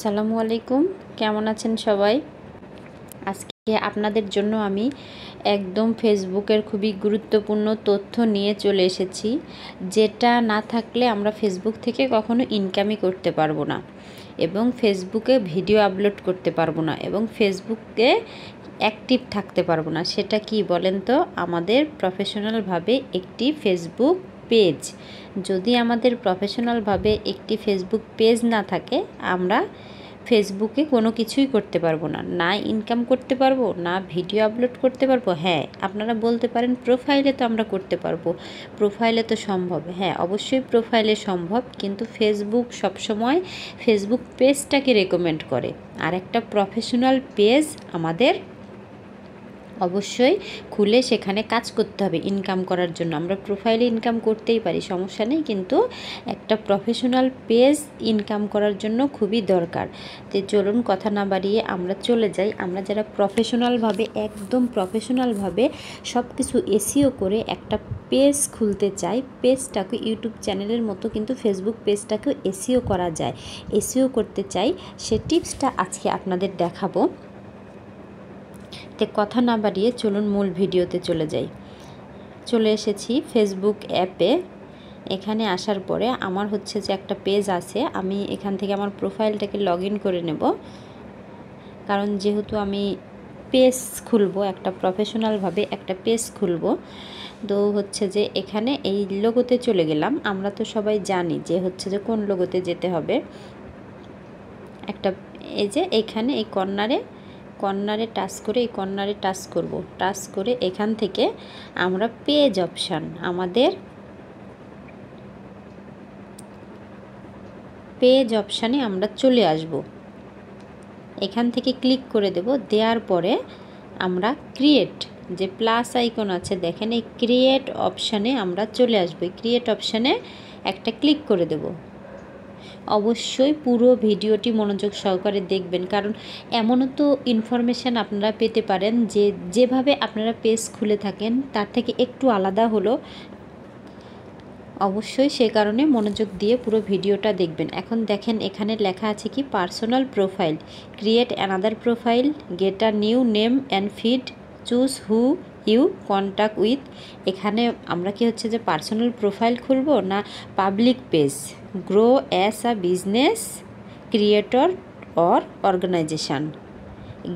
আসসালামু আলাইকুম, কেমন আছেন সবাই? আজকে আপনাদের জন্য আমি একদম ফেসবুকের খুবই গুরুত্বপূর্ণ তথ্য নিয়ে চলে এসেছি, যেটা না থাকলে আমরা ফেসবুক থেকে কখনো ইনকামই করতে পারবো না এবং ফেসবুকে ভিডিও আপলোড করতে পারবো না এবং ফেসবুকে অ্যাক্টিভ থাকতে পারবো না। সেটা কি বলেন তো? আমাদের প্রফেশনালভাবে একটি ফেসবুক পেজ। যদি আমাদের প্রফেশনালভাবে একটি ফেসবুক পেজ না থাকে, আমরা ফেসবুকে কোনো কিছুই করতে পারবো না, না ইনকাম করতে পারবো, না ভিডিও আপলোড করতে পারবো। হ্যাঁ, আপনারা বলতে পারেন প্রোফাইলে তো আমরা করতে পারবো, প্রোফাইলে তো সম্ভব। হ্যাঁ, অবশ্যই প্রোফাইলে সম্ভব, কিন্তু ফেসবুক সবসময় ফেসবুক পেজটাকে রেকমেন্ড করে। আর একটা প্রফেশনাল পেজ আমাদের অবশ্যই খুলে সেখানে কাজ করতে হবে ইনকাম করার জন্য। আমরা প্রোফাইলে ইনকাম করতেই পারি, সমস্যা নেই, কিন্তু একটা প্রফেশনাল পেজ ইনকাম করার জন্য খুবই দরকার। তো চলুন কথা না বাড়িয়ে আমরা চলে যাই। আমরা যারা প্রফেশনালভাবে একদম প্রফেশনালভাবে সব কিছু এসইও করে একটা পেজ খুলতে চাই, পেজটাকে ইউটিউব চ্যানেলের মতো কিন্তু ফেসবুক পেজটাকেও এসইও করা যায়, এসইও করতে চাই, সে টিপসটা আজকে আপনাদের দেখাবো। তে কথা না বাড়িয়ে চলুন মূল ভিডিওতে চলে যাই। চলে এসেছি ফেসবুক অ্যাপে। এখানে আসার পরে আমার হচ্ছে যে একটা পেজ আছে, আমি এখান থেকে আমার প্রোফাইলটাকে লগ ইন করে নেব, কারণ যেহেতু আমি পেজ খুলবো, একটা প্রফেশনালভাবে একটা পেজ খুলবো, তো হচ্ছে যে এখানে এই লোগোতে চলে গেলাম। আমরা তো সবাই জানি যে হচ্ছে যে কোন লোগোতে যেতে হবে। একটা এই যে এখানে এই কর্নারে টাচ করে, এই কর্নারে টাচ করব, টাচ করে এখান থেকে আমরা পেজ অপশান, আমাদের পেজ অপশানে আমরা চলে আসব। এখান থেকে ক্লিক করে দেব, দেওয়ার পরে আমরা ক্রিয়েট, যে প্লাস আইকন আছে দেখেন, এই ক্রিয়েট অপশানে আমরা চলে আসব। এই ক্রিয়েট অপশানে একটা ক্লিক করে দেব। অবশ্যই পুরো ভিডিওটি মনোযোগ সহকারে দেখবেন, কারণ এমনও তো ইনফরমেশান আপনারা পেতে পারেন যে যেভাবে আপনারা পেজ খুলে থাকেন তার থেকে একটু আলাদা হলো। অবশ্যই সে কারণে মনোযোগ দিয়ে পুরো ভিডিওটা দেখবেন। এখন দেখেন এখানে লেখা আছে কি, personal profile, create another profile, get a new name and feed, choose who you contact with. এখানে আমরা কি হচ্ছে যে পার্সোনাল প্রোফাইল খুলব না public page, grow as a business creator or organization,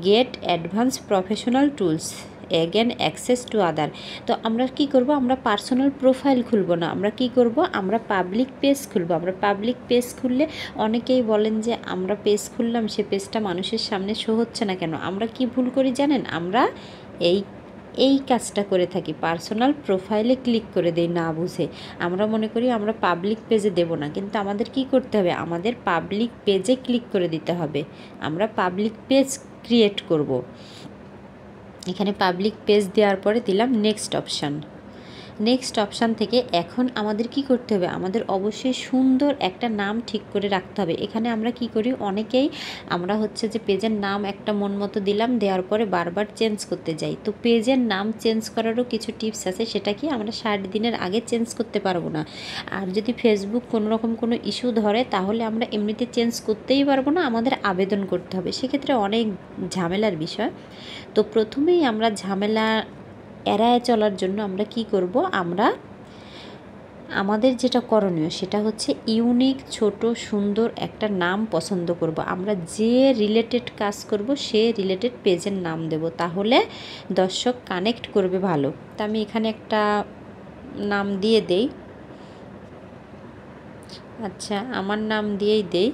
get advance professional tools, again access to other. তো আমরা কি করব, আমরা পার্সোনাল প্রোফাইল খুলব না, আমরা কি করব, আমরা পাবলিক পেজ খুলব। আমরা পাবলিক পেজ খুললে অনেকেই বলেন যে আমরা পেজ খুললাম, সে পেজটা মানুষের সামনে শো হচ্ছে না কেন? আমরা কি ভুল করি জানেন? আমরা এই কাজটা করে থাকি, পার্সোনাল প্রোফাইলে ক্লিক করে দেই না বুঝে। আমরা মনে করি আমরা পাবলিক পেজে দেব না, কিন্তু আমাদের কি করতে হবে, আমাদের পাবলিক পেজে ক্লিক করে দিতে হবে। আমরা পাবলিক পেজ ক্রিয়েট করব। এখানে পাবলিক পেজ দেওয়ার পরে দিলাম নেক্সট অপশান। নেক্সট অপশান থেকে এখন আমাদের কি করতে হবে, আমাদের অবশ্যই সুন্দর একটা নাম ঠিক করে রাখতে হবে। এখানে আমরা কি করি, অনেকেই আমরা হচ্ছে যে পেজের নাম একটা মন মতো দিলাম, দেওয়ার পরে বারবার চেঞ্জ করতে যাই। তো পেজের নাম চেঞ্জ করারও কিছু টিপস আছে, সেটা কি, আমরা 60 দিনের আগে চেঞ্জ করতে পারবো না। আর যদি ফেসবুক কোনো রকম কোনো ইস্যু ধরে, তাহলে আমরা এমনিতে চেঞ্জ করতেই পারবো না, আমাদের আবেদন করতে হবে, সেক্ষেত্রে অনেক ঝামেলার বিষয়। তো প্রথমেই আমরা ঝামেলা এড়ায় চলার জন্য আমরা কি করব, আমরা আমাদের যেটা করণীয় সেটা হচ্ছে ইউনিক, ছোট, সুন্দর একটা নাম পছন্দ করব। আমরা যে রিলেটেড কাজ করব সে রিলেটেড পেজের নাম দেব, তাহলে দর্শক কানেক্ট করবে ভালো। তা আমি এখানে একটা নাম দিয়ে দেই। আচ্ছা, আমার নাম দিয়েই দেই।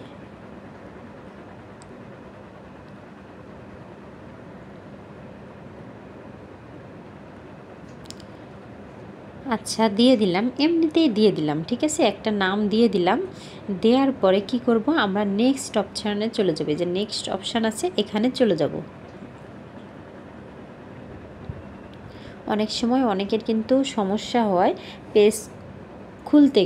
আচ্ছা, দিয়ে দিলাম, এমনিতেই দিয়ে দিলাম, ঠিক আছে, একটা নাম দিয়ে দিলাম। দেওয়ার পরে কি করব, আমরা নেক্সট অপশানে চলে যাবে, যে নেক্সট অপশান আছে এখানে চলে যাব। অনেক সময় অনেকের কিন্তু সমস্যা হয় পেজ খুলতে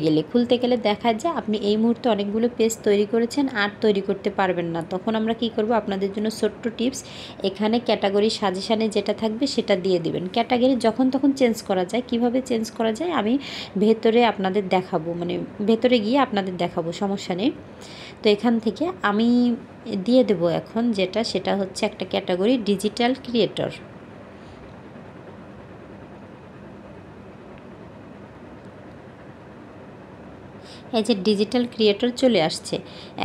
গেলে দেখা যায় আপনি এই মুহূর্তে অনেকগুলো পেজ তৈরি করেছেন আর তৈরি করতে পারবেন না। তখন আমরা কি করব, আপনাদের জন্য ছোট্ট টিপস, এখানে ক্যাটাগরি সাজেশানে যেটা থাকবে সেটা দিয়ে দিবেন। ক্যাটাগরি যখন তখন চেঞ্জ করা যায়, কিভাবে চেঞ্জ করা যায় আমি ভেতরে আপনাদের দেখাবো, মানে ভেতরে গিয়ে আপনাদের দেখাবো, সমস্যা নেই। তো এখান থেকে আমি দিয়ে দেব এখন যেটা, সেটা হচ্ছে একটা ক্যাটাগরি ডিজিটাল ক্রিয়েটর। এই যে ডিজিটাল ক্রিয়েটর চলে আসছে।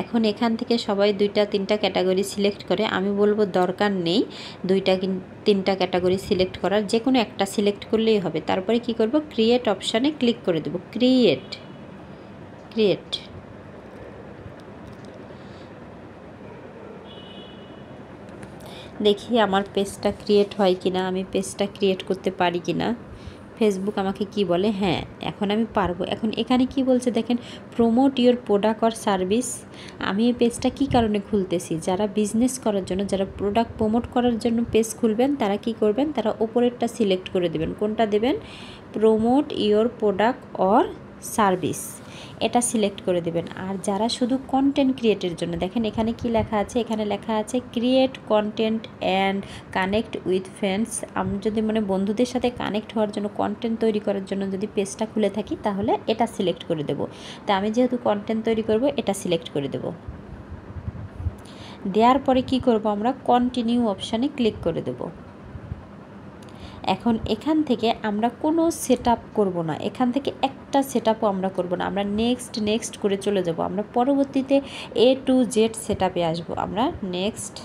এখন এখান থেকে সবাই 2-3টা ক্যাটাগরি সিলেক্ট করে, আমি বলবো দরকার নেই 2-3টা ক্যাটাগরি সিলেক্ট করার, যে কোনো একটা সিলেক্ট করলেই হবে। তারপরে কি করব, ক্রিয়েট অপশানে ক্লিক করে দেব। ক্রিয়েট দেখি আমার পেজটা ক্রিয়েট হয় কিনা, আমি পেজটা ক্রিয়েট করতে পারি কিনা। ফেসবুক আমাকে কি বলে, হ্যাঁ এখন আমি পারবো। এখন এখানে কি বলছে দেখেন, promote your product or service. আমি এই পেজটা কী কারণে খুলতেছি, যারা বিজনেস করার জন্য, যারা প্রোডাক্ট প্রমোট করার জন্য পেজ খুলবেন, তারা কি করবেন, তারা ওপরেরটা সিলেক্ট করে দেবেন। কোনটা দেবেন, promote your product or service, এটা সিলেক্ট করে দেবেন। আর যারা শুধু কন্টেন্ট ক্রিয়েটের জন্য, দেখেন এখানে কি লেখা আছে, এখানে লেখা আছে create content and connect with friends. আমি যদি মানে বন্ধুদের সাথে কানেক্ট হওয়ার জন্য, কন্টেন্ট তৈরি করার জন্য যদি পেজটা খুলে থাকি, তাহলে এটা সিলেক্ট করে দেব। তা আমি যেহেতু কন্টেন্ট তৈরি করব, এটা সিলেক্ট করে দেব। দেওয়ার পরে কি করব, আমরা কন্টিনিউ অপশানে ক্লিক করে দেব। এখন এখান থেকে আমরা কোনো সেট আপ করবো না, এখান থেকে একটা সেট আপও আমরা করবো না, আমরা নেক্সট করে চলে যাব। আমরা পরবর্তীতে A to Z সেট আপে আসবো। আমরা নেক্সট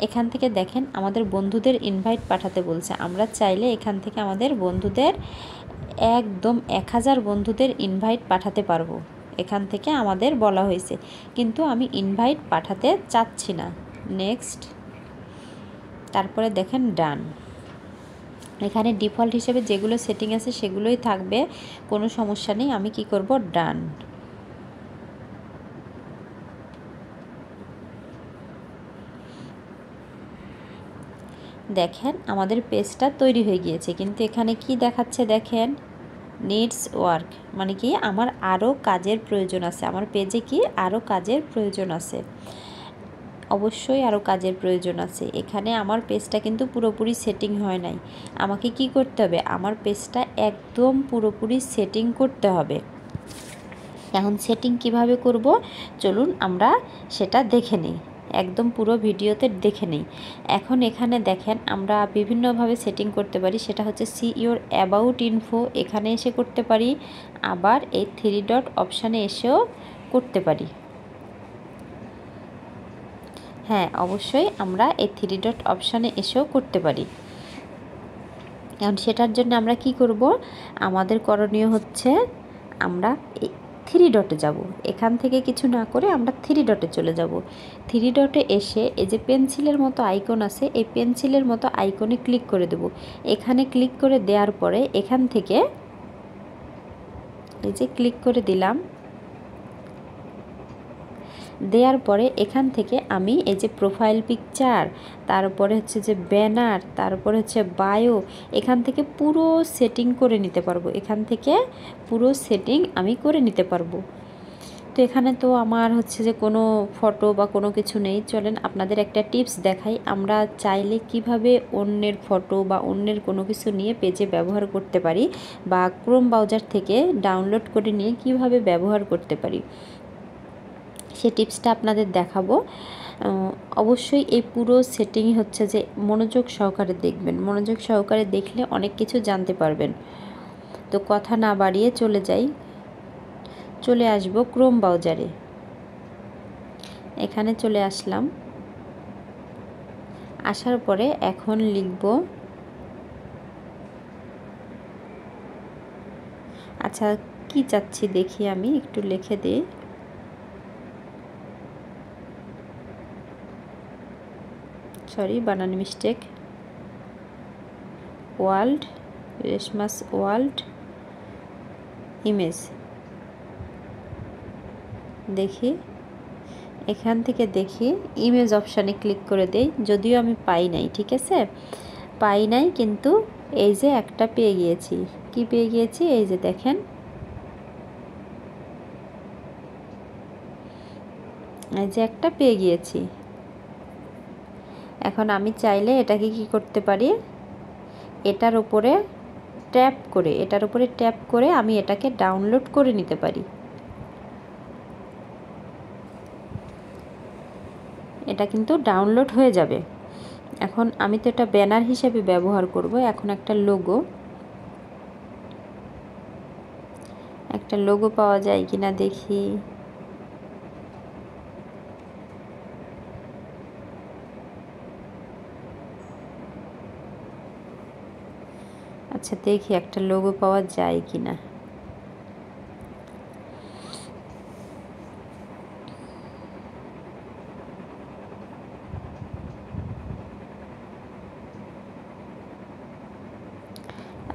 এখান থেকে দেখেন আমাদের বন্ধুদের ইনভাইট পাঠাতে বলছে। আমরা চাইলে এখান থেকে আমাদের বন্ধুদের একদম 1000 বন্ধুদের ইনভাইট পাঠাতে পারবো, এখান থেকে আমাদের বলা হয়েছে, কিন্তু আমি ইনভাইট পাঠাতে চাচ্ছি না। নেক্সট, তারপরে দেখেন ডান। এখানে ডিফল্ট হিসেবে যেগুলো সেটিং আছে সেগুলোই থাকবে, কোনো সমস্যা নেই। আমি কি করব, ডান। দেখেন আমাদের পেজটা তৈরি হয়ে গিয়েছে, কিন্তু এখানে কি দেখাচ্ছে দেখেন, নিডস ওয়ার্ক, মানে কি আমার আরও কাজের প্রয়োজন আছে, আমার পেজে কি আরও কাজের প্রয়োজন আছে, অবশ্যই আরও কাজের প্রয়োজন আছে। এখানে আমার পেজটা কিন্তু পুরোপুরি সেটিং হয় নাই, আমাকে কি করতে হবে, আমার পেজটা একদম পুরোপুরি সেটিং করতে হবে। এখন সেটিং কিভাবে করব, চলুন আমরা সেটা দেখে নিই, একদম পুরো ভিডিওতে দেখে নিই। এখন এখানে দেখেন আমরা বিভিন্নভাবে সেটিং করতে পারি, সেটা হচ্ছে সি ইওর অ্যাবাউট ইনফো, এখানে এসে করতে পারি, আবার এই 3 ডট অপশানে এসেও করতে পারি। হ্যাঁ অবশ্যই আমরা এই 3 ডট অপশানে এসেও করতে পারি। এখন সেটার জন্য আমরা কি করব, আমাদের করণীয় হচ্ছে আমরা 3 ডটে যাব, এখান থেকে কিছু না করে আমরা 3 ডটে চলে যাব। 3 ডটে এসে এই যে পেন্সিলের মতো আইকন আছে, এই পেন্সিলের মতো আইকনে ক্লিক করে দেব। এখানে ক্লিক করে দেওয়ার পরে এখান থেকে এই যে ক্লিক করে দিলাম, দেওয়ার পরে এখান থেকে আমি এই যে প্রোফাইল পিকচার, তারপরে হচ্ছে যে ব্যানার, তারপরে হচ্ছে বায়ো, এখান থেকে পুরো সেটিং করে নিতে পারবো, এখান থেকে পুরো সেটিং আমি করে নিতে পারবো। তো এখানে তো আমার হচ্ছে যে কোনো ফটো বা কোনো কিছু নেই, চলেন আপনাদের একটা টিপস দেখাই, আমরা চাইলে কিভাবে অন্যের ফটো বা অন্যের কোনো কিছু নিয়ে পেজে ব্যবহার করতে পারি, বা ক্রোম ব্রাউজার থেকে ডাউনলোড করে নিয়ে কিভাবে ব্যবহার করতে পারি, সেই টিপসটা আপনাদের দেখাবো। অবশ্যই এই পুরো সেটিং হচ্ছে যে মনোযোগ সহকারে দেখবেন, মনোযোগ সহকারে দেখলে অনেক কিছু জানতে পারবেন। তো কথা না বাড়িয়ে চলে আসব ক্রোম ব্রাউজারে। এখানে চলে আসলাম, আসার পরে এখন লিখব, আচ্ছা কি চাচ্ছি দেখি, আমি একটু লিখে দিই, সরি বানান mistake, world Reshma's world image, দেখি এখান থেকে দেখি ইমেজ অপশানে ক্লিক করে দেই, যদিও আমি পাই নাই, ঠিক আছে। পাই নাই, কিন্তু এই যে একটা পেয়ে গিয়েছি। কি পেয়ে গিয়েছি? এই যে দেখেন, এই যে একটা পেয়ে গিয়েছি। এখন আমি চাইলে এটাকে কি করতে পারি, এটার উপরে ট্যাপ করে আমি এটাকে ডাউনলোড করে নিতে পারি। এটা কিন্তু ডাউনলোড হয়ে যাবে। এখন আমি তো এটা ব্যানার হিসেবে ব্যবহার করব। এখন একটা লোগো পাওয়া যায় কিনা দেখি। আচ্ছা, দেখি একটা লোগো পাওয়া যায় কিনা।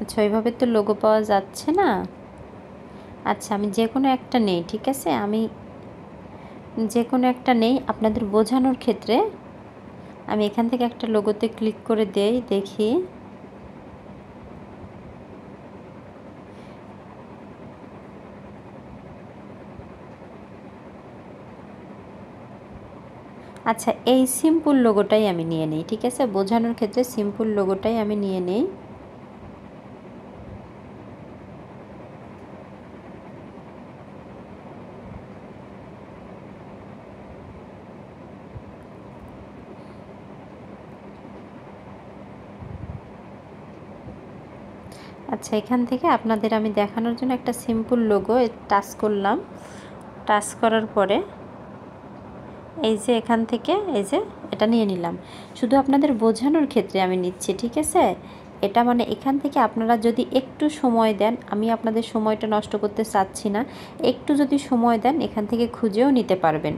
আচ্ছা, ওইভাবে তো লোগো পাওয়া যাচ্ছে না। আচ্ছা, আমি যে কোনো একটা নেই, ঠিক আছে? আমি যে কোনো একটা নেই আপনাদের বোঝানোর ক্ষেত্রে। আমি এখান থেকে একটা লোগোতে ক্লিক করে দেই, দেখি। আচ্ছা, এই সিম্পল লোগোটাই আমি নিয়ে নেই, ঠিক আছে? বোঝানোর ক্ষেত্রে সিম্পল লোগোটাই আমি নিয়ে নেই। আচ্ছা, এখান থেকে আপনাদের আমি দেখানোর জন্য একটা সিম্পল লোগো টাচ করলাম। টাচ করার পরে এই যে এখান থেকে এই যে এটা নিয়ে নিলাম। শুধু আপনাদের বোঝানোর ক্ষেত্রে আমি নিচ্ছি, ঠিক আছে? এটা মানে এখান থেকে আপনারা যদি একটু সময় দেন, আমি আপনাদের সময়টা নষ্ট করতে চাচ্ছি না, একটু যদি সময় দেন এখান থেকে খুঁজেও নিতে পারবেন।